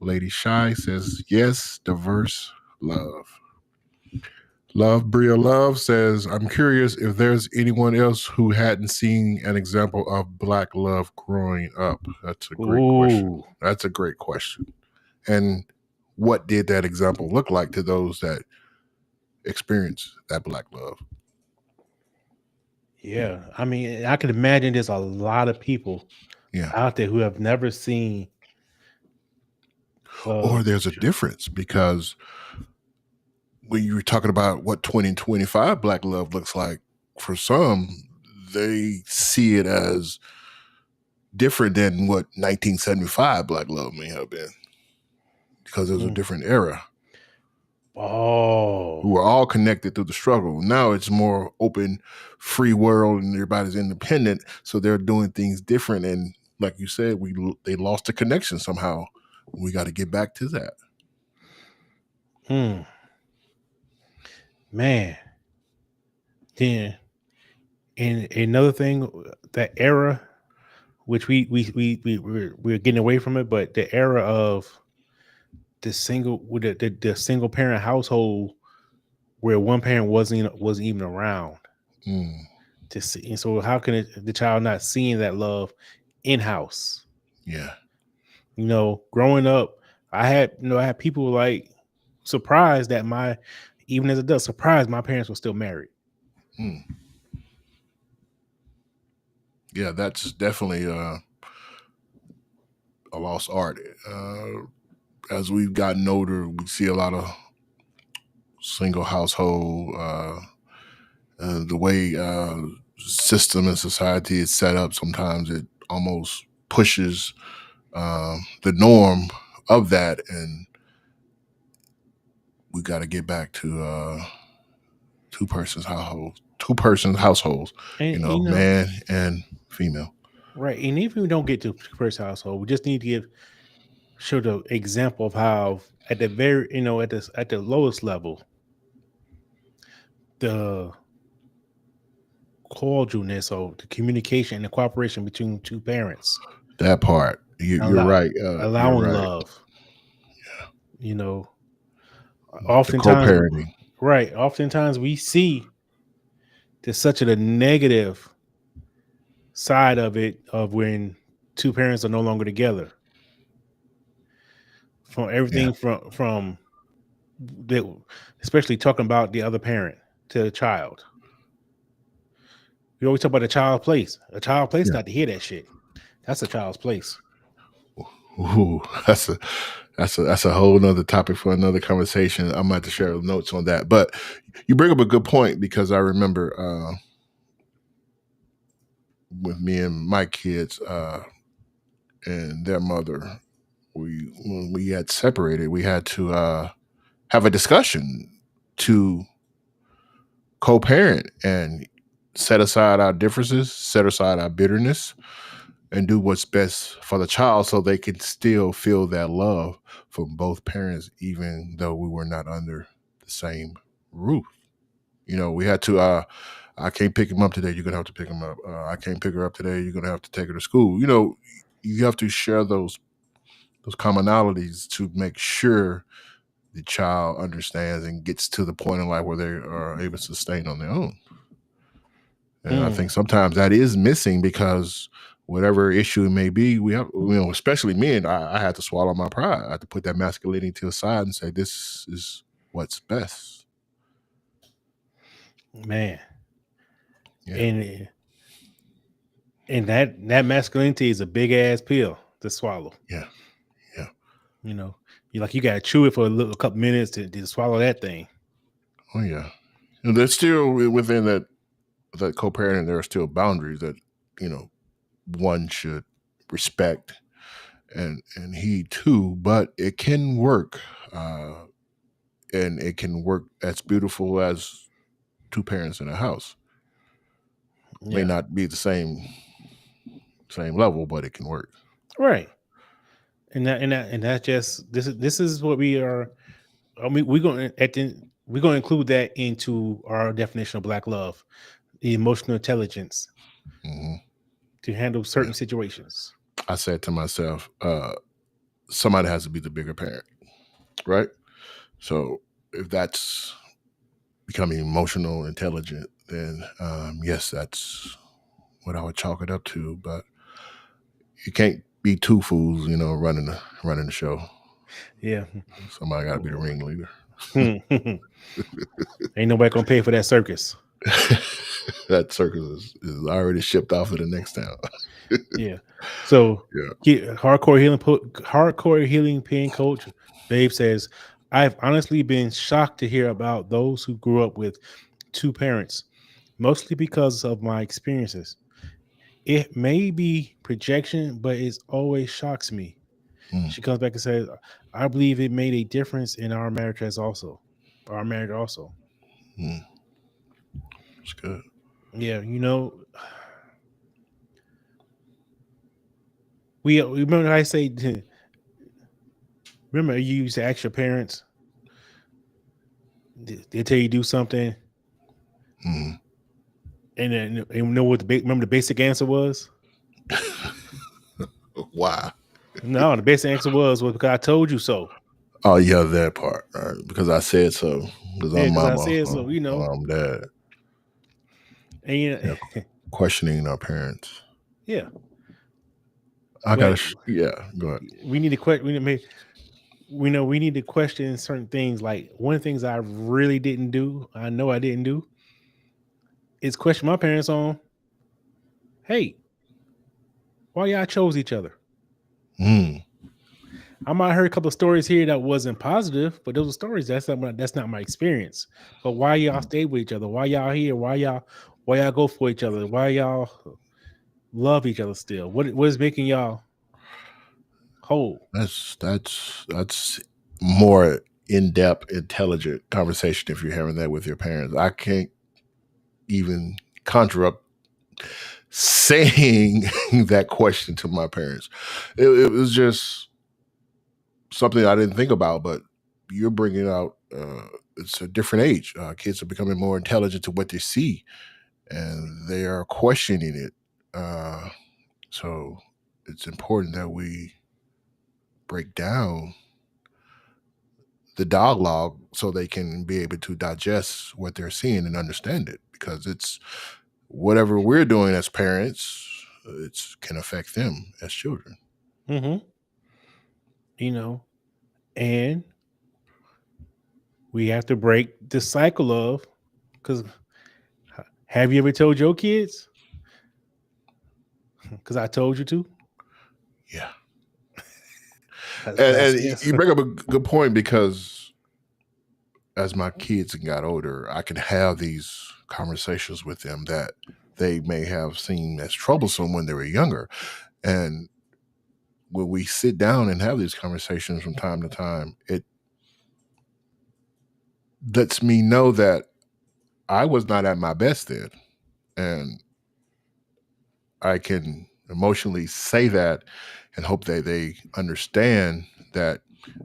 Lady Shy says, yes, diverse love. Love Bria Love says, I'm curious if there's anyone else who hadn't seen an example of Black love growing up. That's a great question. That's a great question. And what did that example look like to those that experience that Black love? Yeah. I mean, I can imagine there's a lot of people out there who have never seen. Or there's a difference because when you were talking about what 2025 Black love looks like, for some, they see it as different than what 1975 Black love may have been because it was a different era. Oh, we were all connected through the struggle. Now it's more open, free world, and everybody's independent, so they're doing things different. And like you said, they lost the connection somehow. We got to get back to that. Man. Yeah. And another thing, that era, which we're getting away from it, but the era of the single parent household where one parent wasn't even around to see. And so how can the child not seeing that love in house? Yeah. Growing up, I had people like surprised that even as adults, surprised my parents were still married. Yeah, that's definitely a lost art. As we've gotten older, we see a lot of single household. The way system and society is set up, sometimes it almost pushes the norm of that, and we got to get back to two persons households, And, man and female. Right. And even if we don't get to first household, we just need to show the example of how at the very, at the lowest level, the cordialness or the communication and the cooperation between two parents. That part. You're right. Allowing you're right. love. Yeah. Oftentimes, co-parenting. Right. Oftentimes we see there's such a negative side of it, of when two parents are no longer together. From everything from especially talking about the other parent to the child. We always talk about a child's place. A child's place not to hear that shit. That's a child's place. Ooh, that's a whole nother topic for another conversation. I'm about to share notes on that. But you bring up a good point, because I remember with me and my kids and their mother, when we had separated, we had to have a discussion to co-parent and set aside our differences, set aside our bitterness, and do what's best for the child so they can still feel that love from both parents, even though we were not under the same roof. We had to, I can't pick him up today, you're going to have to pick him up. I can't pick her up today, you're going to have to take her to school. You have to share those commonalities to make sure the child understands and gets to the point in life where they are able to sustain on their own. And I think sometimes that is missing, because whatever issue it may be, we have, especially men, I had to swallow my pride. I had to put that masculinity to the side and say, this is what's best. Man. Yeah. And that masculinity is a big ass pill to swallow. Yeah. You got to chew it for a couple minutes to swallow that thing. Oh yeah. And there's still within that co-parenting, there are still boundaries that, one should respect and heed too, but it can work. And it can work as beautiful as two parents in a house. May Yeah. not be the same level, but it can work. Right. And that just this is what we are. I mean, we're going to include that into our definition of black love, the emotional intelligence Hmm. to handle Yeah. certain situations. I said to myself, somebody has to be the bigger parent, right? So if that's becoming emotional intelligent, then yes, that's what I would chalk it up to. But you can't be two fools, running the show. Yeah. Somebody got to be the ringleader. Ain't nobody gonna pay for that circus. That circus is already shipped off to the next town. Yeah. So, Yeah. hardcore healing pain coach Babe says, I've honestly been shocked to hear about those who grew up with two parents, mostly because of my experiences. It may be projection, but it always shocks me. Mm, She comes back and says, I believe it made a difference in our marriage our marriage also. mm, it's good. Yeah, we remember I say remember you used to ask your parents, they tell you to do something, Mm. and then you know what remember the basic answer was? Why? No, the basic answer was because I told you so. Oh yeah, that part. Right? Because I said so. Because Yeah, I'm because I mama. said so, I'm dad. and Yeah, questioning our parents. yeah. I But gotta. Yeah, go ahead. we need to question. We need to question certain things. Like one of the things I really didn't do, I know I didn't do, is question my parents on, hey, why y'all chose each other? Mm, I might have heard a couple of stories here that wasn't positive, but those are stories. That's not my experience. But why y'all mm. stay with each other? Why y'all here? Why y'all go for each other? Why y'all love each other still? What is making y'all whole? That's more in depth, intelligent conversation if you're having that with your parents. I can't even conjure up saying that question to my parents. It was just something I didn't think about, but you're bringing out. It's a different age. Kids are becoming more intelligent to what they see, and they are questioning it. So it's important that we break down the dialogue so they can be able to digest what they're seeing and understand it, because it's whatever we're doing as parents, it can affect them as children. Mm-hmm. You know, and we have to break the cycle of because have you ever told your kids? Because I told you to. Yeah. That's And yes. you bring up a good point, because as my kids got older, I can have these conversations with them that they may have seen as troublesome when they were younger. And when we sit down and have these conversations from time to time, it lets me know that I was not at my best then. And I can emotionally say that and hope that they understand that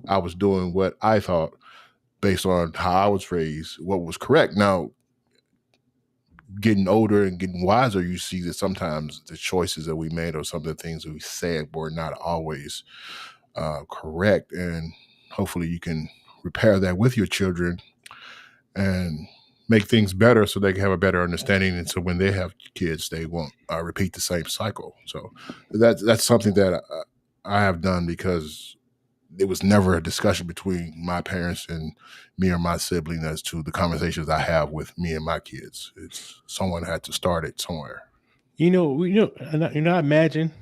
I was doing what I thought, based on how I was raised, what was correct. Now, getting older and getting wiser, you see that sometimes the choices that we made or some of the things that we said were not always correct. And hopefully you can repair that with your children and make things better so they can have a better understanding. And so when they have kids, they won't repeat the same cycle. So that's something that I have done, because it was never a discussion between my parents and me or my sibling as to the conversations I have with me and my kids. It's someone had to start it somewhere. I imagine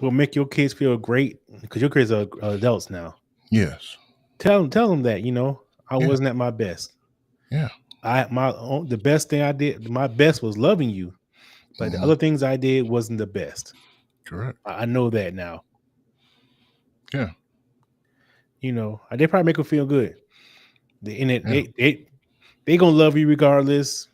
will make your kids feel great because your kids are adults now. Yes. Tell them that I Yeah. wasn't at my best. Yeah. The best thing I did, my best was loving you, but the Mhm. other things I did wasn't the best. Correct. I know that now. Yeah. They probably make them feel good. Yeah. They gonna love you regardless.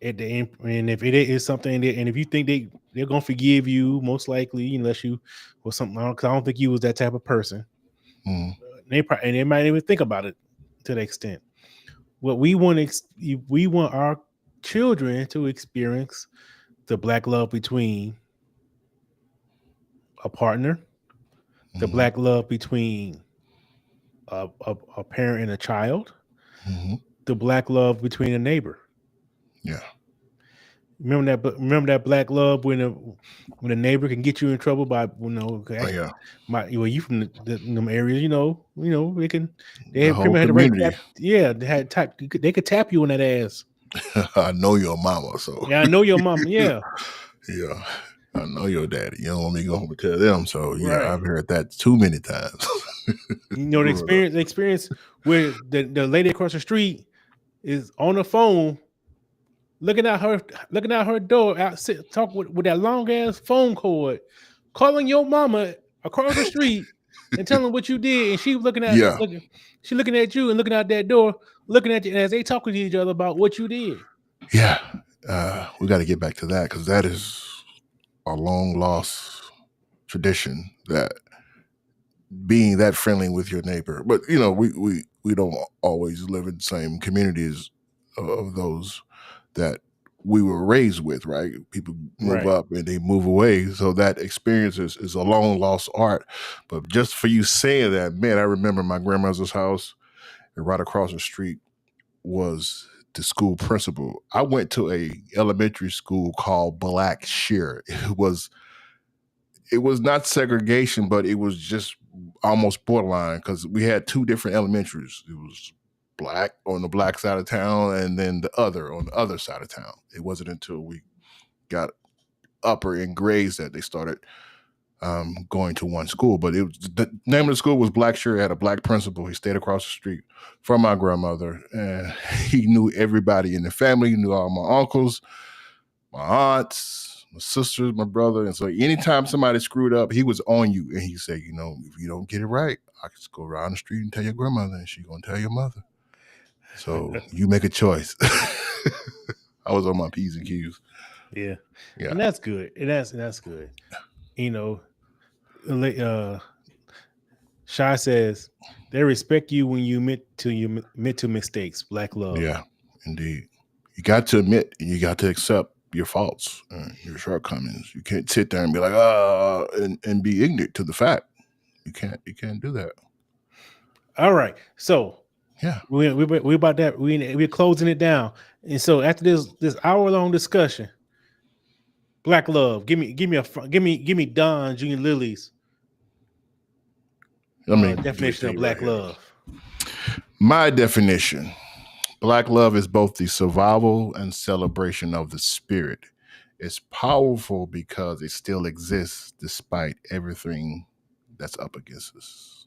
at the end, and if it is something that, and if you think they're gonna forgive you, most likely, unless you was something, because I don't think you was that type of person. Mhm. And they might even think about it to the extent. What we want, we want our children to experience the black love between a partner, the Mhm. black love between a parent and a child, Mhm. the black love between a neighbor. Yeah. Remember that black love when a neighbor can get you in trouble by Oh yeah. you from them areas, they The had pretty whole much had the right tap. community. Yeah, they had tap. They could tap you on that ass. I know your mama, so Yeah, I know your mom. Yeah, yeah. I know your daddy. You don't want me to go home and tell them. So yeah, right. I've heard that too many times. The Growing up. experience where the lady across the street is on the phone looking out her door, talk with that long ass phone cord, calling your mama across the street and telling what you did, and Yeah. she looking at you and looking out that door, looking at you, and as they talking to each other about what you did. Yeah. We got to get back to that because that is a long lost tradition, that being that friendly with your neighbor. But we don't always live in the same communities of those that we were raised with, right? People move Right. up and they move away. So that experience is a long lost art. But just for you saying that, man, I remember my grandmother's house, and right across the street was the school principal. I went to a elementary school called Black Shear. It was not segregation, but it was just almost borderline because we had two different elementaries. It was black on the black side of town and then the other on the other side of town. It wasn't until we got upper in grades that they started going to one school. But the name of the school was Black Shirt. It had a black principal. He stayed across the street from my grandmother, and he knew everybody in the family. He knew all my uncles, my aunts, my sisters, my brother. And so anytime somebody screwed up, he was on you. And he said, if you don't get it right, I can just go around the street and tell your grandmother, and she's going to tell your mother. So you make a choice. I was on my P's and Q's. Yeah. Yeah. And that's good. And that's good. Shy says they respect you when you admit to mistakes. Black love. Yeah, indeed. You got to admit, and you got to accept your faults and your shortcomings. You can't sit there and be like, and be ignorant to the fact. You can't do that. All right. So yeah, we about that. We're closing it down. And so after this hour-long discussion, black love. Give me Don Junior Lily's definition of black love. My definition: black love is both the survival and celebration of the spirit. It's powerful because it still exists despite everything that's up against us.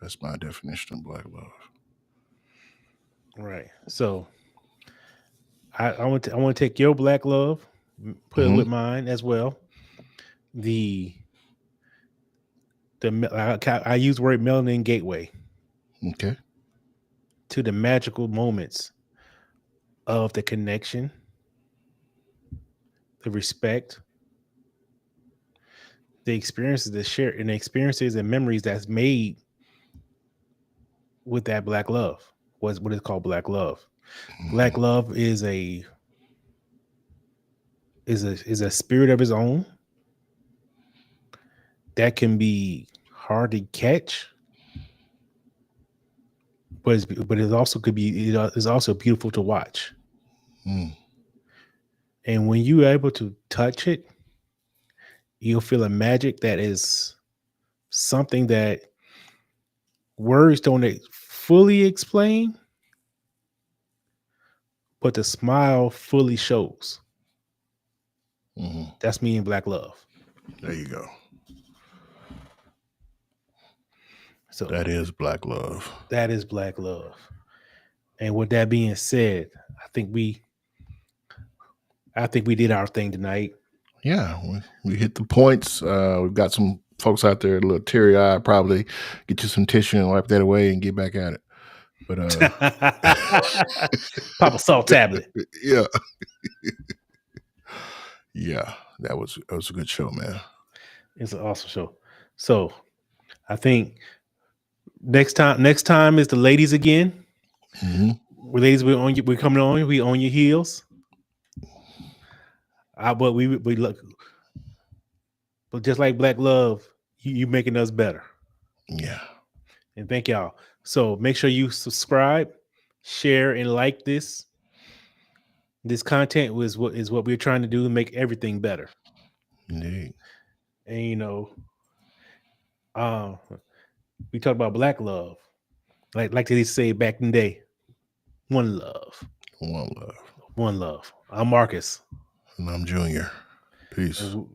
That's my definition of black love. Right. So I want to take your black love, put it with mine as well. I use the word melanin gateway. Okay. To the magical moments of the connection, the respect, the experiences that share, and the experiences and memories that's made with that black love. What is called black love. Black love is a spirit of its own that can be hard to catch, but it also could be, it is also beautiful to watch. And when you're able to touch it, you'll feel a magic that is something that words don't fully explain, but the smile fully shows. That's me in black love. There you go. So that is black love. That is black love. And with that being said, I think we did our thing tonight. Yeah, we hit the points. We've got some folks out there a little teary-eyed, probably get you some tissue and wipe that away and get back at it. But Pop a salt tablet. yeah. Yeah, that was a good show, man. It's an awesome show. So I think next time is the ladies again. Mm-hmm. Ladies, we're coming on. We on your heels. But we look, but just like Black Love, you making us better. Yeah. And thank y'all. So make sure you subscribe, share, and like this. This content is what we're trying to do to make everything better. Indeed. And we talked about Black love, like they say back in the day. One love. One love. One love. I'm Marcus. And I'm Junior. Peace. And